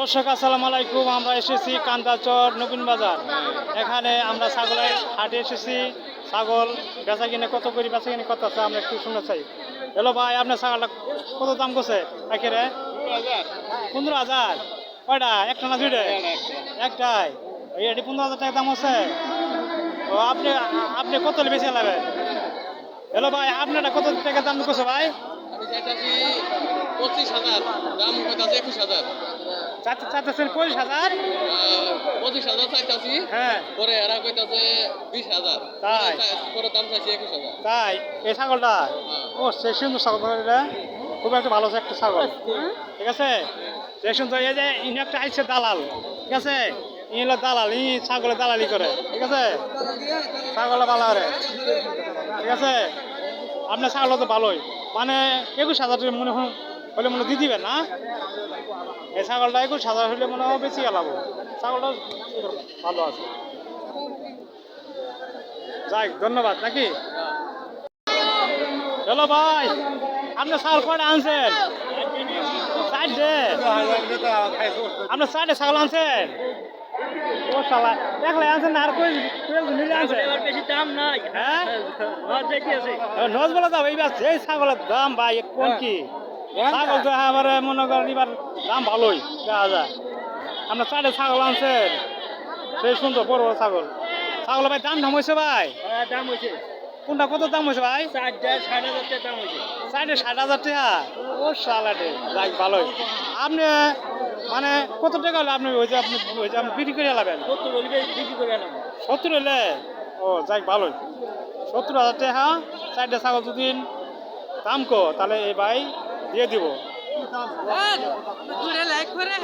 দর্শক আসসালামু আলাইকুম। আমরা এসেছি কান্দাচর নবীন বাজার। এখানে আমরা ছাগলের হাটে এসেছি। ছাগল বেচা কিনে কত করে বেচা কিনে কত আছে আমরা একটু শুনতে চাই। হ্যালো ভাই, আপনার ছাগলটা কত দাম করছে একেরে? 15,000। কয়টা? একটা না দুইটা? একটাই। এটি 15,000 টাকা দাম আছে। তো আপনি আপনি কত বেশি লাগবে? হ্যালো ভাই, আপনারটা কত টাকা দাম করছে ভাই? আমি চাইতেছি 25,000, দাম কইতাছে 21,000। চাচ্ছেন 25,000? 25,000 চাইতাছি। হ্যাঁ। পরে এরা কইতাছে 20,000। তাই? পরে দাম চাইছি 21,000। তাই এই ছাগলটা? ও সে সুন্দর ছাগল, এটা খুব একটা ভালো একটা ছাগল। ঠিক আছে, সে সুন্দর। এই যে ইনি একটা আইসে দালাল, ঠিক আছে, ই হলো দালাল, ই ছাগলের দালালি করে, ঠিক আছে, ছাগলটা ভালো করে, ঠিক আছে। আপনার ছাগল তো ভালোই, মানে 21,000 মনে হলে মনে দিয়ে দিবেন না? এই ছাগলটা 21,000 হলে মনে হয় বেশি গেলাম। ছাগলটা ভালো আছে। যাই, ধন্যবাদ নাকি? হ্যালো ভাই, আপনার ছাগল কয়টা আনছেন? চারটে? আপনার চারটে ছাগল আনছেন? ও শালা, দেখলে আনছেন না? আর কই নিজে আনছেন? বেশি দাম নাই। হ্যাঁ, আছে নজ বলে দাও। এইবার এই ছাগলের দাম ভাই কোন কি ছাগল তো আবার মনে করেন এবার দাম ভালোই দেখা যায়। আপনার চারটে ছাগল আনছেন, সেই সুন্দর বড় বড় ছাগল। ছাগল ভাই দাম হয়েছে ভাই? দাম হয়েছে কোনটা কত দাম হয়েছে ভাই? 60,000 দাম হয়েছে। 60,000 টাকা? ও সালাডে, যাই ভালোই। আপনি মানে কত টাকা হলে আপনি আপনি বিক্রি করে লাবেন? 70 বলবে বিক্রি করে আনলাম। 70 হলে? ও যাই ভালোই। 70,000 টাকা চারটে ছাগল যদি দাম কো, তাহলে এই ভাই দিয়ে দিব। লাইক করে